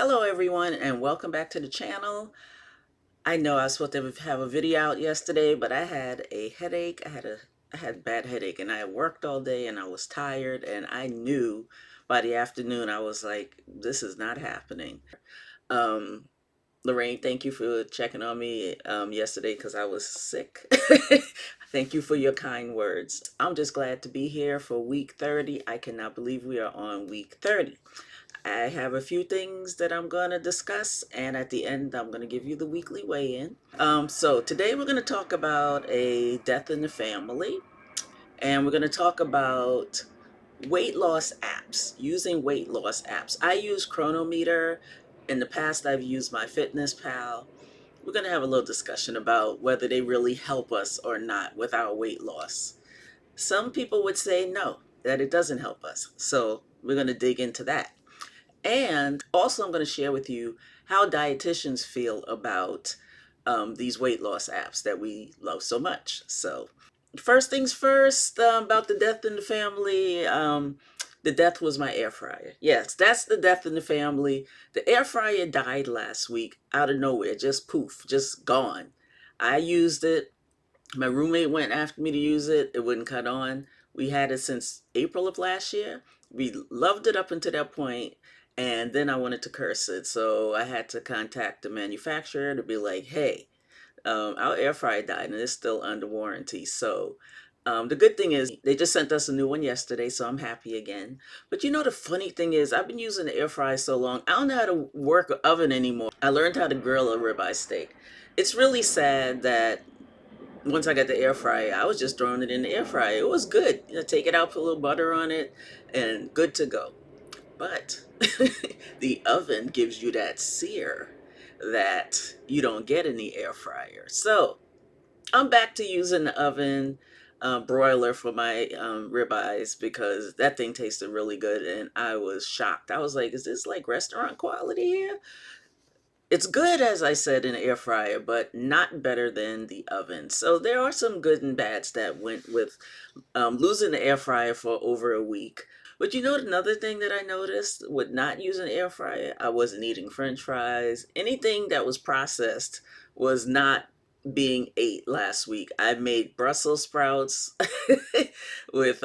Hello everyone and welcome back to the channel. I know I was supposed to have a video out yesterday, but I had a headache. I had a bad headache and I worked all day and I was tired, and I knew by the afternoon I was like, this is not happening. Um Lorraine, thank you for checking on me yesterday because I was sick. Thank you for your kind words. I'm just glad to be here for week 30. I cannot believe we are on week 30. I have a few things that I'm going to discuss, and at the end, I'm going to give you the weekly weigh-in. So today we're going to talk about a death in the family, and we're going to talk about weight loss apps, using weight loss apps. I use Chronometer. In the past, I've used MyFitnessPal. We're going to have a little discussion about whether they really help us or not with our weight loss. Some people would say no, that it doesn't help us. So we're going to dig into that. And also, I'm going to share with you how dietitians feel about these weight loss apps that we love so much. So, first things first, about the death in the family. The death was my air fryer. Yes, that's the death in the family. The air fryer died last week out of nowhere, just poof, just gone. I used it. My roommate went after me to use it. It wouldn't cut on. We had it since April of last year. We loved it up until that point, and then I wanted to curse it. So I had to contact the manufacturer to be like, hey, our air fryer died and it's still under warranty. So the good thing is they just sent us a new one yesterday, so I'm happy again. But you know, the funny thing is I've been using the air fryer so long, I don't know how to work an oven anymore. I learned how to grill a ribeye steak. It's really sad that once I got the air fryer, I was just throwing it in the air fryer. It was good. You know, take it out, put a little butter on it, and good to go. But the oven gives you that sear that you don't get in the air fryer. So I'm back to using the oven broiler for my ribeyes because that thing tasted really good, and I was shocked. I was like, is this like restaurant quality here? It's good, as I said, in the air fryer, but not better than the oven. So there are some good and bads that went with losing the air fryer for over a week. But you know, another thing that I noticed with not using the air fryer, I wasn't eating French fries. Anything that was processed was not being ate last week. I made Brussels sprouts with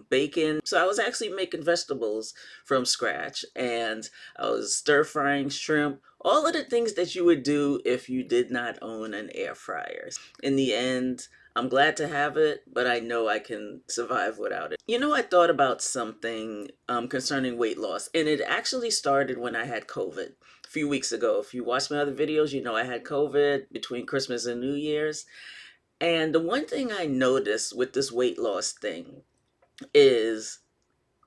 bacon. So I was actually making vegetables from scratch, and I was stir frying shrimp. All of the things that you would do if you did not own an air fryer. In the end, I'm glad to have it, but I know I can survive without it. You know, I thought about something concerning weight loss, and it actually started when I had COVID a few weeks ago. If you watch my other videos, you know I had COVID between Christmas and New Year's. And the one thing I noticed with this weight loss thing is,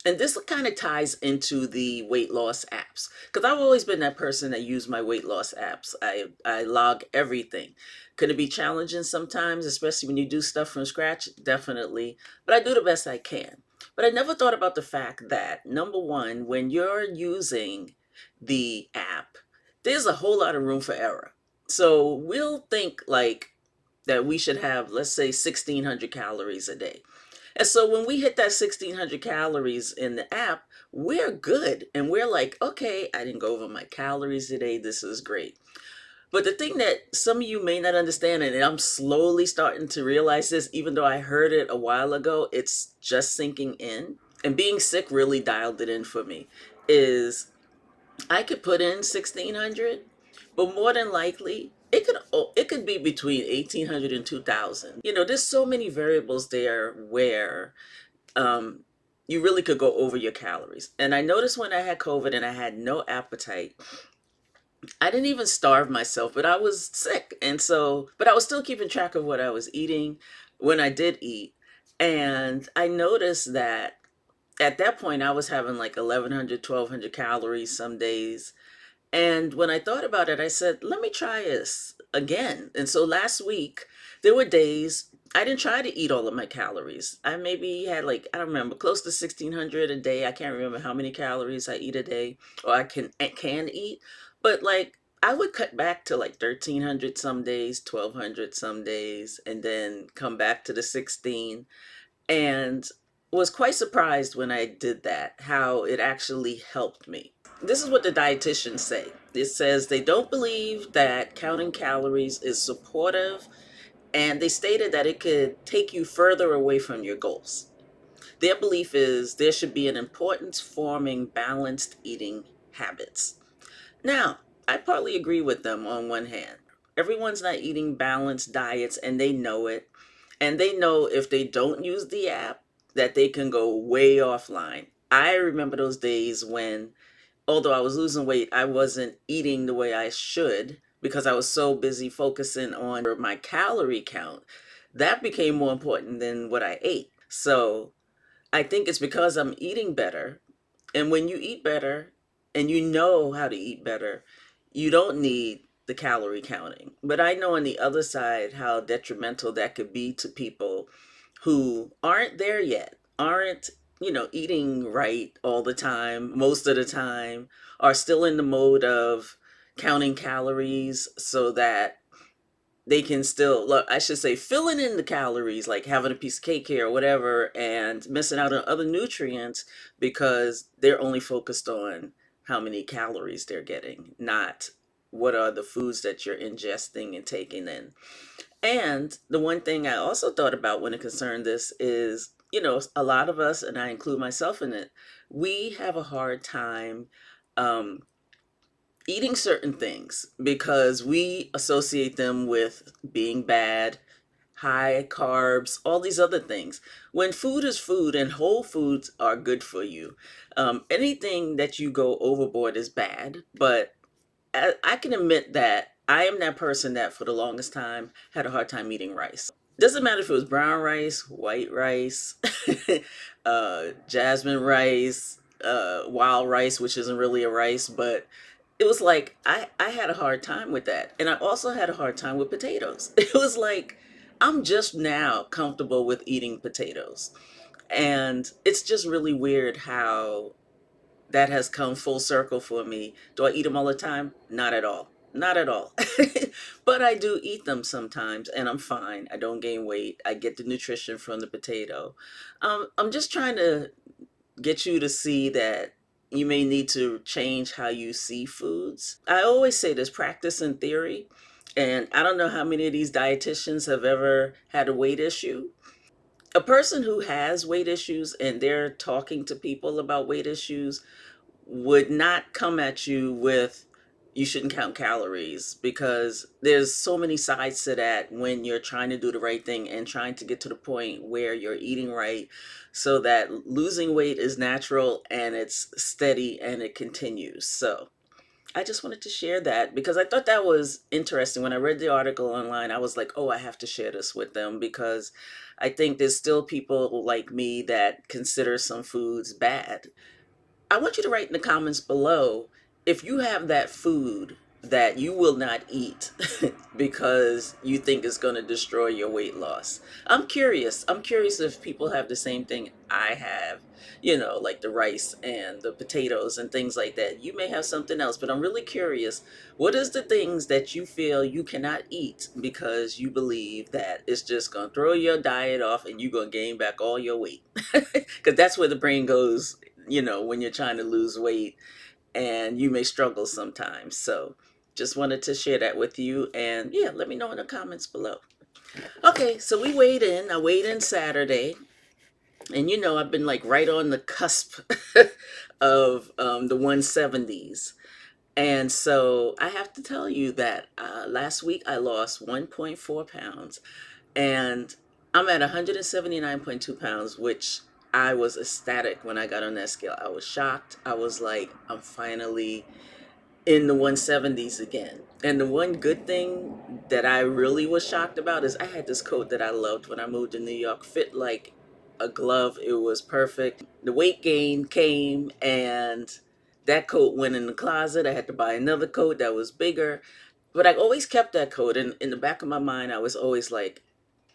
and this kind of ties into the weight loss apps, because I've always been that person that used my weight loss apps. I log everything. Could it be challenging sometimes, especially when you do stuff from scratch? Definitely. But I do the best I can. But I never thought about the fact that, number one, when you're using the app, there's a whole lot of room for error. So we'll think like that we should have, let's say, 1,600 calories a day. And so when we hit that 1,600 calories in the app, we're good. And we're like, okay, I didn't go over my calories today. This is great. But the thing that some of you may not understand, and I'm slowly starting to realize this, even though I heard it a while ago, it's just sinking in. And being sick really dialed it in for me, is I could put in 1,600, but more than likely it could be between 1,800 and 2,000. You know, there's so many variables there where you really could go over your calories. And I noticed when I had COVID and I had no appetite, I didn't even starve myself, but I was sick. And so, but I was still keeping track of what I was eating when I did eat. And I noticed that at that point, I was having like 1,100, 1,200 calories some days. And when I thought about it, I said, let me try this again. And so last week, there were days I didn't try to eat all of my calories. I maybe had like, I don't remember, close to 1,600 a day. I can't remember how many calories I eat a day or I can eat. But like, I would cut back to like 1,300 some days, 1,200 some days, and then come back to the 16, and was quite surprised when I did that, how it actually helped me. This is what the dietitians say. It says they don't believe that counting calories is supportive, and they stated that it could take you further away from your goals. Their belief is there should be an importance forming balanced eating habits. Now, I partly agree with them on one hand. Everyone's not eating balanced diets and they know it. And they know if they don't use the app that they can go way offline. I remember those days when, although I was losing weight, I wasn't eating the way I should because I was so busy focusing on my calorie count. That became more important than what I ate. So I think it's because I'm eating better. And when you eat better and you know how to eat better, you don't need the calorie counting. But I know on the other side how detrimental that could be to people who aren't there yet, aren't, eating right all the time, most of the time, are still in the mode of counting calories so that they can still look, I should say, filling in the calories, like having a piece of cake here or whatever, and missing out on other nutrients because they're only focused on how many calories they're getting, not what are the foods that you're ingesting and taking in. And the one thing I also thought about when it concerned this is, a lot of us, and I include myself in it, we have a hard time um, eating certain things because we associate them with being bad, high carbs, all these other things. When food is food and whole foods are good for you, anything that you go overboard is bad. But I can admit that I am that person that for the longest time had a hard time eating rice. Doesn't matter if it was brown rice, white rice, jasmine rice, wild rice, which isn't really a rice, but it was like I had a hard time with that. And I also had a hard time with potatoes. It was like I'm just now comfortable with eating potatoes. And it's just really weird how that has come full circle for me. Do I eat them all the time? Not at all. Not at all. But I do eat them sometimes and I'm fine. I don't gain weight. I get the nutrition from the potato. I'm just trying to get you to see that you may need to change how you see foods. I always say there's practice and theory. And I don't know how many of these dietitians have ever had a weight issue. A person who has weight issues and they're talking to people about weight issues would not come at you with you shouldn't count calories because there's so many sides to that when you're trying to do the right thing and trying to get to the point where you're eating right so that losing weight is natural and it's steady and it continues. So I just wanted to share that because I thought that was interesting. When I read the article online, I was like, oh, I have to share this with them because I think there's still people like me that consider some foods bad. I want you to write in the comments below if you have that food that you will not eat because you think it's going to destroy your weight loss. I'm curious. I'm curious if people have the same thing I have, like the rice and the potatoes and things like that. You may have something else, but I'm really curious. What is the things that you feel you cannot eat because you believe that it's just going to throw your diet off and you're going to gain back all your weight? Because that's where the brain goes, when you're trying to lose weight and you may struggle sometimes. So just wanted to share that with you. And yeah, let me know in the comments below. Okay, so we weighed in. I weighed in Saturday. And I've been like right on the cusp of the 170s. And so I have to tell you that last week I lost 1.4 pounds. And I'm at 179.2 pounds, which I was ecstatic when I got on that scale. I was shocked. I was like, I'm finally in the 170s again. And the one good thing that I really was shocked about is I had this coat that I loved when I moved to New York, fit like a glove. It was perfect. The weight gain came and that coat went in the closet. I had to buy another coat that was bigger. But I always kept that coat. And in the back of my mind, I was always like,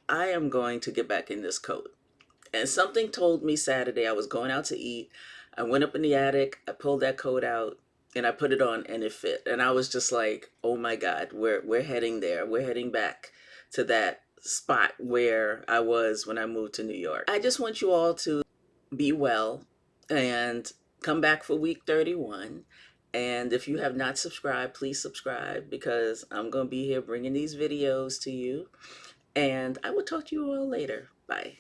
I am going to get back in this coat. And something told me Saturday I was going out to eat. I went up in the attic, I pulled that coat out, and I put it on and it fit. And I was just like, oh my God, we're heading there. We're heading back to that spot where I was when I moved to New York. I just want you all to be well and come back for week 31. And if you have not subscribed, please subscribe because I'm going to be here bringing these videos to you. And I will talk to you all later. Bye.